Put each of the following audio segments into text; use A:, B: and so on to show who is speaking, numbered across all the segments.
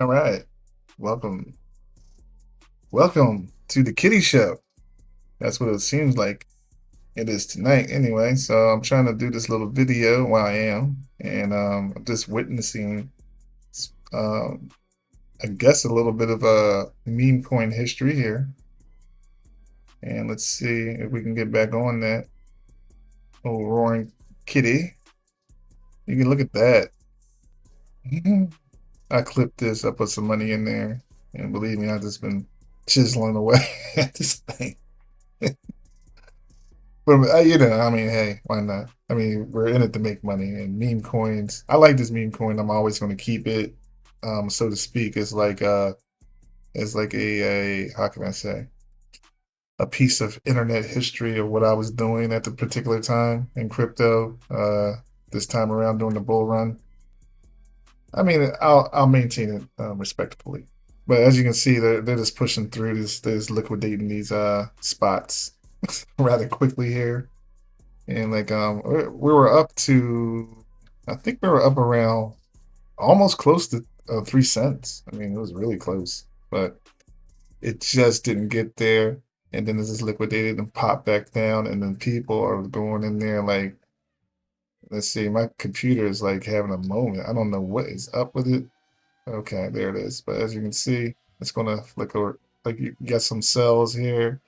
A: All right. Welcome. Welcome to the Kitty Show. That's what it seems like it is tonight anyway. So I'm trying to do this little video while I am. And I'm just witnessing um I guess a little bit of a meme coin history here. And let's see if we can get back on that. Oh, roaring kitty. You can look at that. I clipped this, I put some money in there, and believe me, I've just been chiseling away at this thing. But I mean, hey, why not? I mean, we're in it to make money, and meme coins. I like this meme coin. I'm always going to keep it, so to speak. It's like a how can I say, a piece of internet history of what I was doing at the particular time in crypto. This time around during the bull run. I mean, I'll maintain it respectfully. But as you can see, they're just pushing through this, they're just liquidating these spots rather quickly here. And like we were up to, I think we were up around almost close to 3 cents. I mean, it was really close, but it just didn't get there. And then it just liquidated and popped back down. And then people are going in there like, let's see, my computer is like having a moment. I don't know what is up with it. Okay, there it is. But as you can see, it's gonna flicker. Like you get some cells here.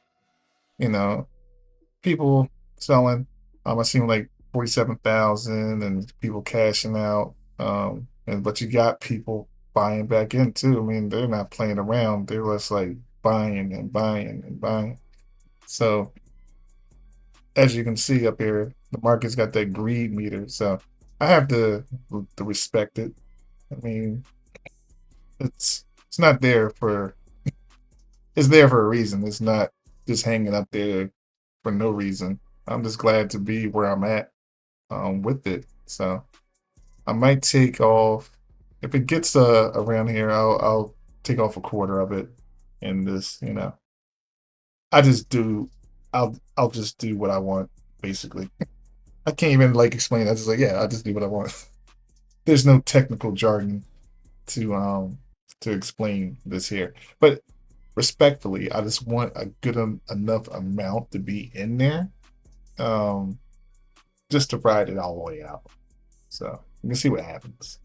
A: You know, people selling. I seen like 47,000 and people cashing out. And but you got people buying back in too. I mean, they're not playing around. They're just like buying and buying and buying. So as you can see up here, the market's got that greed meter. So I have to respect it. I mean, it's not there for it's there for a reason. It's not just hanging up there for no reason. I'm just glad to be where I'm at with it. So I might take off if it gets around here. I'll take off a quarter of it, and this, I just do. I'll just do what I want, basically. I can't even like explain. I just like yeah, I just do what I want. There's no technical jargon to explain this here, but respectfully, I just want a good enough amount to be in there, um, just to ride it all the way out. So you can see what happens.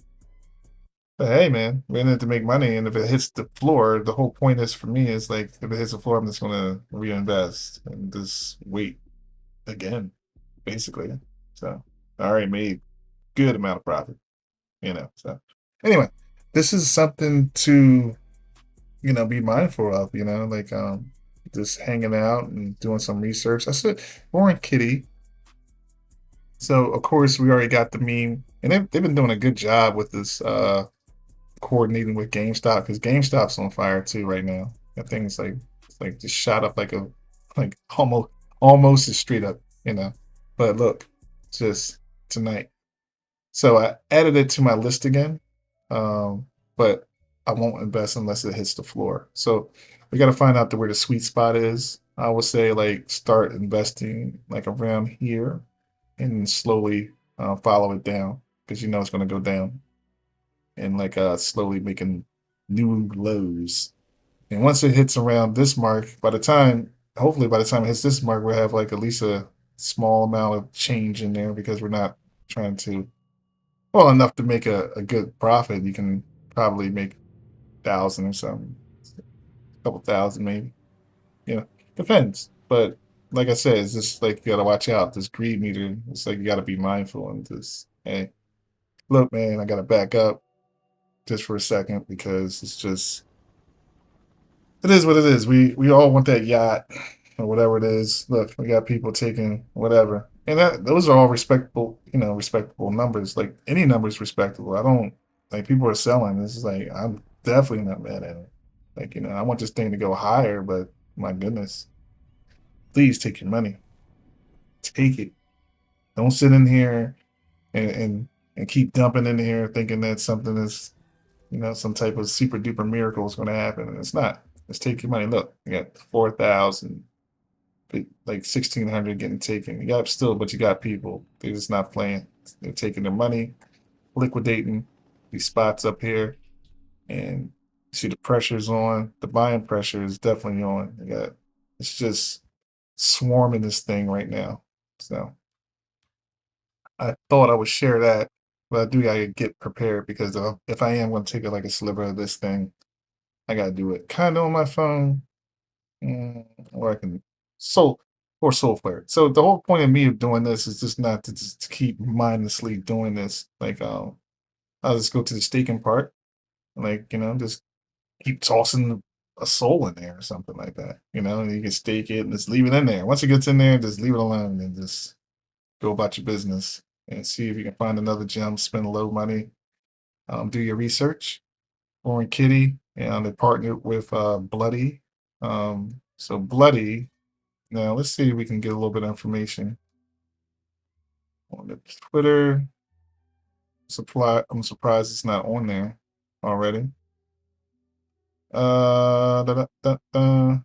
A: But hey, man, we're in it to make money, and if it hits the floor, the whole point is for me is like if it hits the floor, I'm just gonna reinvest and just wait again, basically. So I already made good amount of profit, So anyway, this is something to be mindful of, like just hanging out and doing some research. I said Warren Kitty. So of course we already got the meme, and they've been doing a good job with this coordinating with GameStop because GameStop's on fire too right now. That thing's like it's like just shot up like almost as straight up, But look, just tonight. So I added it to my list again, but I won't invest unless it hits the floor. So we got to find out where the sweet spot is. I would say like start investing like around here and slowly follow it down because you know it's going to go down and like slowly making new lows. And once it hits around this mark, hopefully by the time it hits this mark, we'll have like at least a small amount of change in there because we're not trying to well, enough to make a good profit. You can probably make 1,000 or something, a couple thousand maybe. Depends. But like I said, it's just like you gotta watch out. This greed meter, it's like you gotta be mindful and just hey, look, man, I gotta back up just for a second because it is what it is. We all want that yacht or whatever it is. Look, we got people taking whatever. And those are all respectable, respectable numbers. Like any number is respectable. I don't like people are selling. This is like I'm definitely not mad at it. Like, I want this thing to go higher, but my goodness, please take your money. Take it. Don't sit in here and keep dumping in here thinking that something is, some type of super duper miracle is going to happen. And it's not. Just take your money. Look, you got 4,000, like 1,600 getting taken. You got still, but you got people. They're just not playing. They're taking their money, liquidating these spots up here, and see the pressure's on. The buying pressure is definitely on. It's just swarming this thing right now. So I thought I would share that, but I do gotta get prepared because if I am going to take like a sliver of this thing, I gotta do it kind of on my phone, or I can soul or soul flare. So the whole point of me of doing this is just not to just keep mindlessly doing this. Like I'll just go to the staking part, like just keep tossing a soul in there or something like that. And you can stake it and just leave it in there. Once it gets in there, just leave it alone and just go about your business and see if you can find another gem, spend a little money, do your research. Roaring Kitty, and they partnered with Bloody. So Bloody, now let's see if we can get a little bit of information on the Twitter supply. I'm surprised it's not on there already. Da, da, da, da.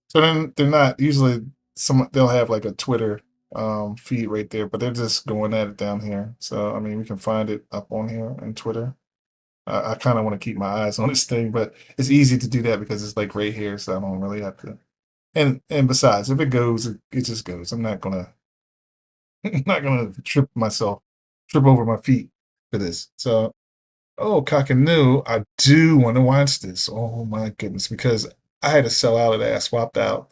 A: So then they're not usually they'll have like a Twitter feed right there, but they're just going at it down here. So I mean we can find it up on here on Twitter. I kind of want to keep my eyes on this thing, but it's easy to do that because it's like right here, so I don't really have to. And besides, if it goes, it just goes. I'm not gonna not gonna trip over my feet for this. So, oh, Cockatoo, I do want to watch this. Oh my goodness, because I had to sell out of that. I swapped out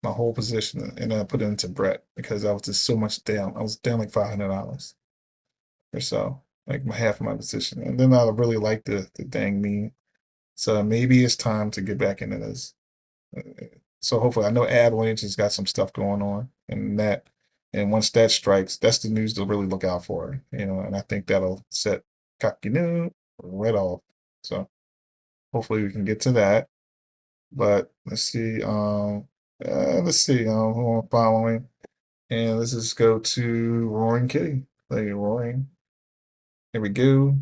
A: my whole position and I put it into Brett because I was just so much down. I was down like $500 or so, like my half of my position. And then I really like the dang meme. So maybe it's time to get back into this. Uh, So hopefully, I know Avalanche has got some stuff going on, and once that strikes, that's the news to really look out for. And I think that'll set Kakinu right off. So hopefully we can get to that. But let's see, who I'm following, and let's just go to Roaring Kitty. Like Roaring, here we go.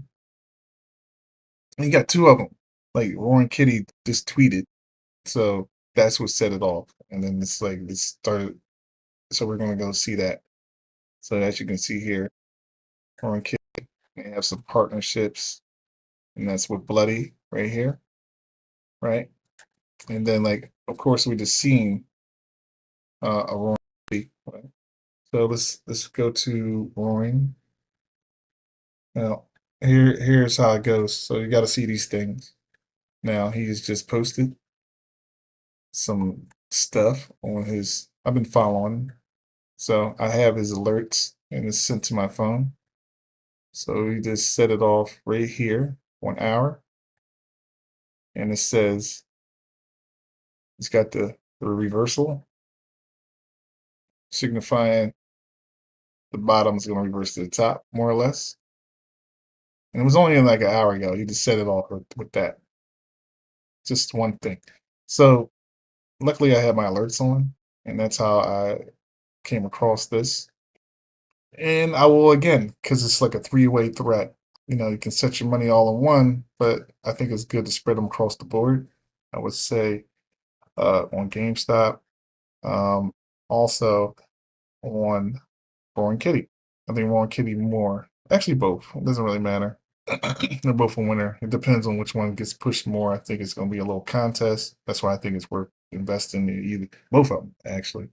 A: And you got two of them. Like Roaring Kitty just tweeted. So that's what set it off. And then it's like this started. So we're gonna go see that. So as you can see here, Horn Kid may have some partnerships, and that's with Bloody right here, right? And then like of course we just seen a Roaring Kitty, right? So let's go to Roaring. Now here's how it goes. So you gotta see these things. Now he's just posted some stuff on his I've been following. So I have his alerts and it's sent to my phone. So we just set it off right here, 1 hour, and it says it's got the reversal, signifying the bottom is going to reverse to the top, more or less. And it was only in like an hour ago. You just set it off with that. Just one thing. So luckily, I had my alerts on, and that's how I came across this. And I will again, because it's like a three-way threat. You can set your money all in one, but I think it's good to spread them across the board. I would say on GameStop, also on Roaring Kitty. I think Roaring Kitty more. Actually, both. It doesn't really matter. They're both a winner. It depends on which one gets pushed more. I think it's going to be a little contest. That's why I think it's worth investing in either both of them actually.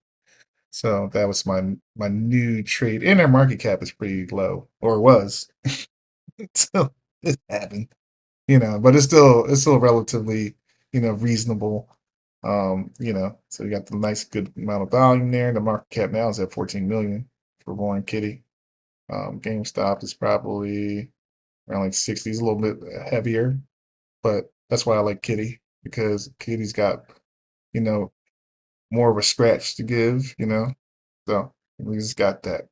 A: So that was my new trade. And their market cap is pretty low, or it was. So it happened. But it's still relatively, reasonable. So you got the nice good amount of volume there. The market cap now is at 14 million for Roaring Kitty. GameStop is probably around like 60. It's a little bit heavier, but that's why I like Kitty because Kitty's got, you know, more of a scratch to give. So we just got that.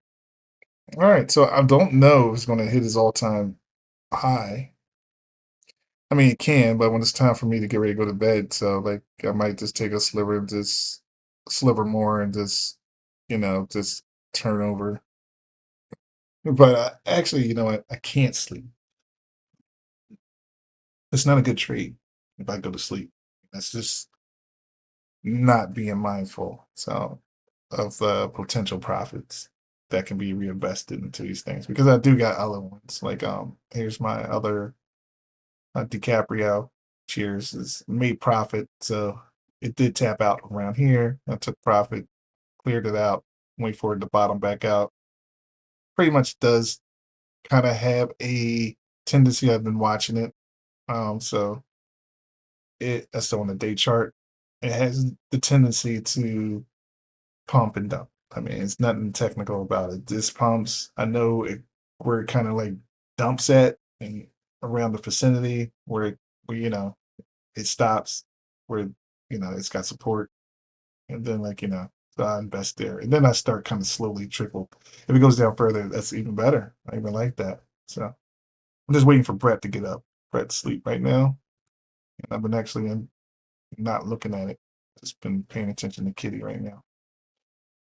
A: All right, so I don't know if it's going to hit his all-time high. I mean, it can, but when it's time for me to get ready to go to bed, so like I might just take a sliver, just sliver more, and just turn over. But actually, I can't sleep. It's not a good trade if I go to sleep. That's just not being mindful. So of the potential profits that can be reinvested into these things because I do got other ones. Like here's my other DiCaprio. Cheers is made profit, so it did tap out around here. I took profit, cleared it out, wait for it to bottom back out. Pretty much does kind of have a tendency. I've been watching it, so that's on the day chart. It has the tendency to pump and dump. I mean, it's nothing technical about it. This pumps. I know where it kind of like dumps at and around the vicinity where it stops, where it's got support, and then so I invest there, and then I start kind of slowly trickle. If it goes down further, that's even better. I even like that. So I'm just waiting for Brett to get up. Brett's asleep right now, and I've been actually not looking at it. Just been paying attention to Kitty right now.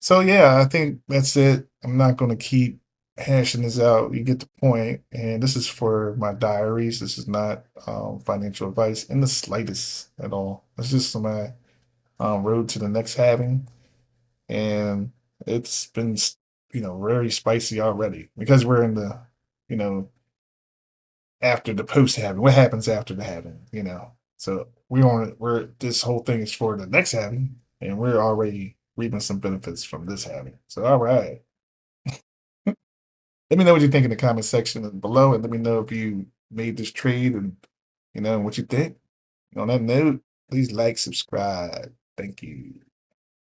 A: So yeah, I think that's it. I'm not going to keep hashing this out. You get the point. And this is for my diaries. This is not financial advice in the slightest at all. It's just my road to the next halving, and it's been very spicy already because we're in the you know after the post halving. What happens after the halving? So we're this whole thing is for the next halving, and we're already reaping some benefits from this halving. So all right. Let me know what you think in the comment section below, and let me know if you made this trade and what you think. On that note, please like, subscribe. Thank you.